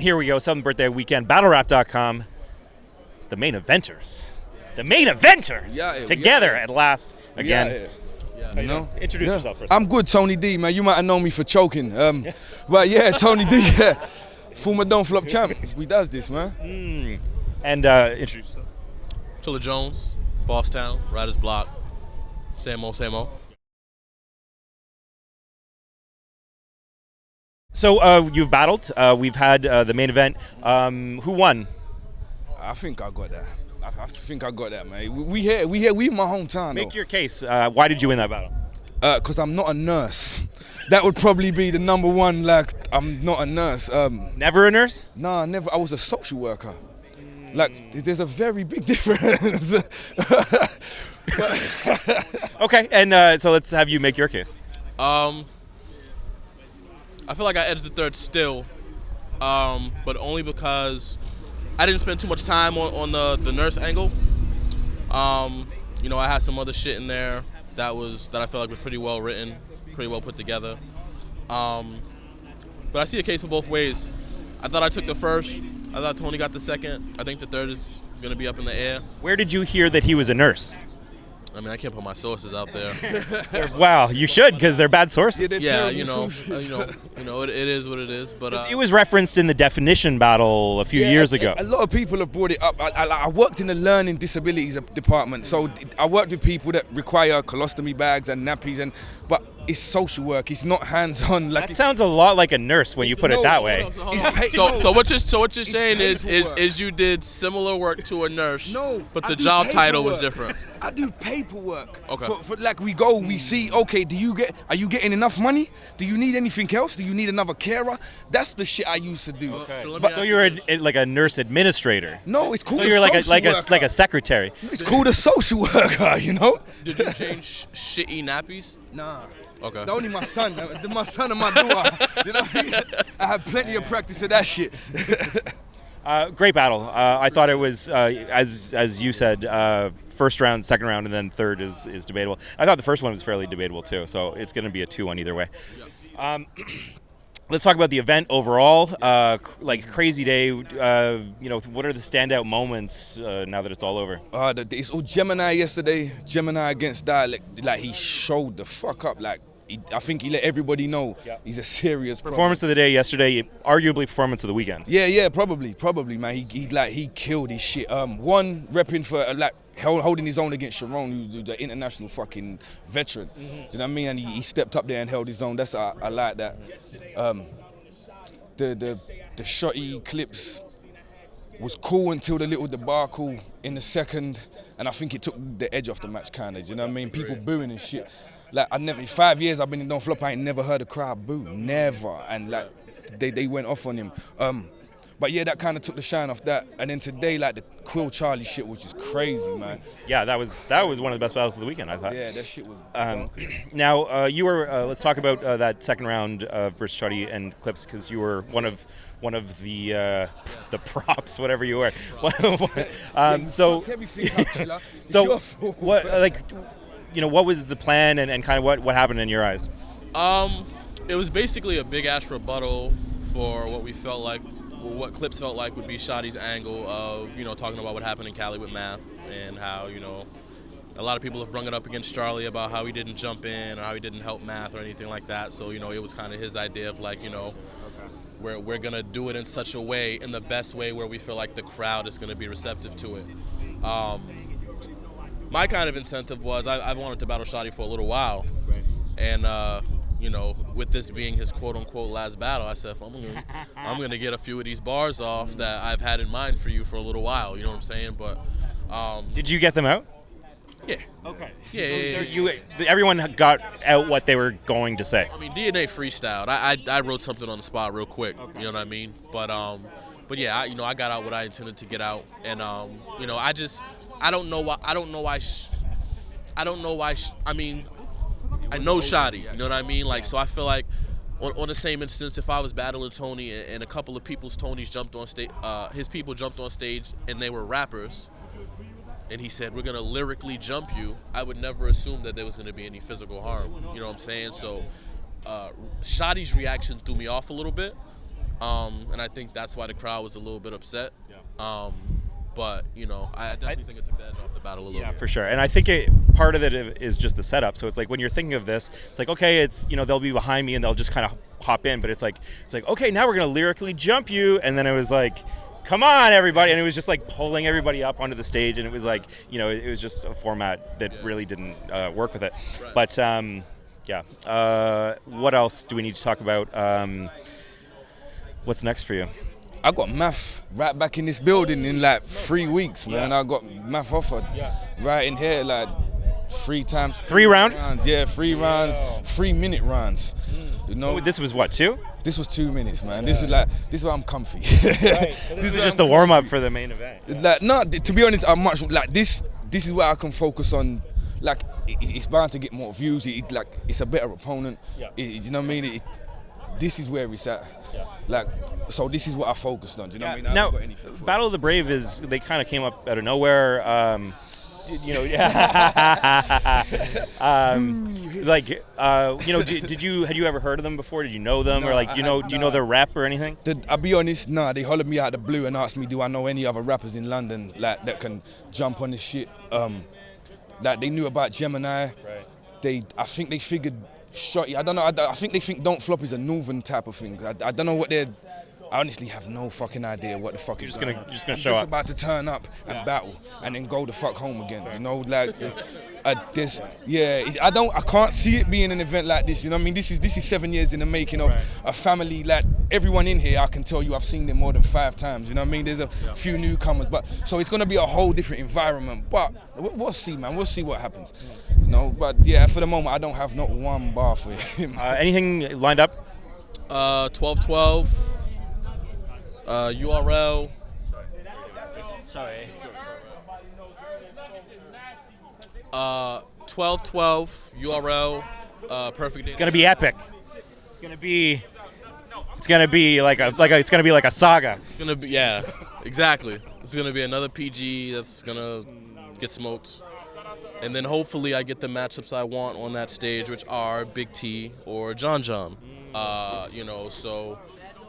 here we go. 7th birthday weekend. BattleRap.com. The main eventers. The main eventers. Together at last. Again. You know? Introduce yourself first. I'm good, Tony D, man. You might have known me for choking. But yeah, Tony D, former Don't Flop champ. We does this, man. And introduce yourself. Chilla Jones, Boss Town, Riders Block, same old. So you've battled. We've had the main event. Who won? I think I got that. I think I got that, man. We here. We in my hometown. Make your case. Why did you win that battle? Because I'm not a nurse. That would probably be the number one. Like, I'm not a nurse. Never a nurse? Nah, never. I was a social worker. Like, there's a very big difference. Okay, and so let's have you make your case. I feel like I edged the third still, but only because I didn't spend too much time on the nurse angle. You know, I had some other shit in there that I felt like was pretty well written, pretty well put together. But I see a case for both ways. I thought I took the first. I thought Tony got the second. I think the third is going to be up in the air. Where did you hear that he was a nurse? I mean, I can't put my sources out there. Wow, you should, because they're bad sources. Yeah, you know, it is what it is. But it was referenced in the definition battle a few years ago. A lot of people have brought it up. I worked in the learning disabilities department, so I worked with people that require colostomy bags and nappies, but it's social work. It's not hands-on. Like, that sounds a lot like a nurse when you put it that way. So what you're saying is you did similar work to a nurse, but the job title was different. I do paperwork. Okay. For like we see, okay, are you getting enough money? Do you need anything else? Do you need another carer? That's the shit I used to do. Okay. So you're like a nurse administrator. No, it's called so you're like a secretary. It's called a social worker, you know? Did you change shitty nappies? Nah. Okay. Only my son. My son and my daughter. You know what I mean? I had plenty of practice of that shit. Great battle. I thought it was, as you said, first round, second round, and then third is debatable. I thought the first one was fairly debatable too, so it's going to be a 2-1 either way. Let's talk about the event overall. Like crazy day. What are the standout moments now that it's all over? It's all Gemini yesterday. Gemini against Dialect. Like, he showed the fuck up. Like, I think he let everybody know he's a serious performance of the day yesterday, arguably performance of the weekend. Yeah, probably, man. He killed his shit. One repping for holding his own against Sharon, who's the international fucking veteran. Do you know what I mean? And he stepped up there and held his own. I like that. The shotti clips was cool until the little debacle in the second, and I think it took the edge off the match, kinda. Do you know what I mean? People booing and shit. Like, 5 years I've been in Don't Flop, I ain't never heard a crowd boo, never. And like, they went off on him. But yeah, that kind of took the shine off that. And then today, like, the Quill Charlie shit was just crazy, man. Yeah, that was one of the best battles of the weekend, I thought. Yeah, that shit was. Now you were. Let's talk about that second round versus Shotti and Clips, because you were one of the props, whatever you were. So what what was the plan and kind of what happened in your eyes? It was basically a big ass rebuttal for what Clips felt like would be Shotti's angle of, talking about what happened in Cali with Math, and how, a lot of people have brung it up against Charlie about how he didn't jump in or how he didn't help Math or anything like that. So, it was kind of his idea of like, we're going to do it in such a way, in the best way, where we feel like the crowd is going to be receptive to it. My kind of incentive was I've wanted to battle Shotti for a little while, and with this being his quote-unquote last battle, I said, I'm gonna get a few of these bars off that I've had in mind for you for a little while. You know what I'm saying? But did you get them out? Yeah. Okay. Yeah. Everyone got out what they were going to say. I mean, DNA freestyled. I wrote something on the spot real quick. Okay. You know what I mean? But yeah, I got out what I intended to get out, and I don't know why. I know Shotti, you know what I mean? Like, so I feel like on the same instance, if I was battling Tony and a couple of Tony's jumped on stage, his people jumped on stage and they were rappers, and he said, we're gonna lyrically jump you, I would never assume that there was gonna be any physical harm. You know what I'm saying? So Shotti's reaction threw me off a little bit. And I think that's why the crowd was a little bit upset. But I definitely think it took the edge off the battle a little bit. Yeah, for sure. And I think part of it is just the setup. So it's like when you're thinking of this, it's like, okay, it's they'll be behind me and they'll just kind of hop in, but it's like okay, now we're gonna lyrically jump you, and then it was like, come on everybody, and it was just like pulling everybody up onto the stage, and it was like it was just a format that really didn't work with it. Right. But what else do we need to talk about? What's next for you? I got math right back in this building in like 3 weeks, man. I got math offered right in here, like 3 times. 3 rounds? Yeah, 3 rounds, 3-minute rounds. This was what, 2? This was 2 minutes, man. This is where I'm comfy. Right. This is just the warm up for the main event. Like, no, to be honest, I'm much like this. This is where I can focus on. Like, it's bound to get more views. It's a better opponent. You know what I mean? This is where it's at. Like, so this is what I focused on. Do you know what I mean? I now, haven't got anything for Battle of the Brave they kind of came up out of nowhere. Had you ever heard of them before? Did you know them, or do you know their rap or anything? I'll be honest, nah. They hollered me out of the blue and asked me, do I know any other rappers in London like that can jump on this shit? Like they knew about Gemini. Right. I think they figured shotti. I don't know. I think they think Don't Flop is a northern type of thing. I don't know what they're. I honestly have no fucking idea what the fuck is going on. Just gonna show I'm just up. about to turn up and battle and then go the fuck home again. You know, like I can't see it being an event like this. You know what I mean? This is 7 years in the making of a family. Like everyone in here, I can tell you, I've seen them more than 5 times. You know what I mean? There's a few newcomers, but so it's gonna be a whole different environment. But we'll see, man. We'll see what happens. You know, but yeah, for the moment, I don't have not one bar for him. Anything lined up? 12-12. URL. Sorry. 12-12 URL. Perfect. It's gonna be epic. It's gonna be like a saga. It's gonna be exactly. It's gonna be another PG that's gonna get smoked, and then hopefully I get the matchups I want on that stage, which are Big T or John. So.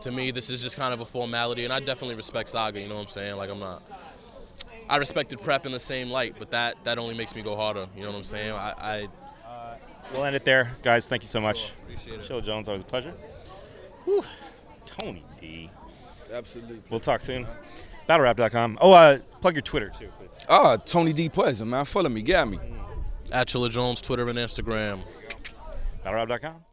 To me, this is just kind of a formality, and I definitely respect Saga, you know what I'm saying? Like, I respected Prep in the same light, but that only makes me go harder, you know what I'm saying? We'll end it there. Guys, thank you so much. Appreciate it. Chilla Jones, always a pleasure. Whew. Tony D. Absolutely. We'll talk soon. BattleRap.com. Oh, plug your Twitter, too, please. Tony D Pleasure, man. Follow me, get at me. At Chilla Jones, Twitter and Instagram. BattleRap.com.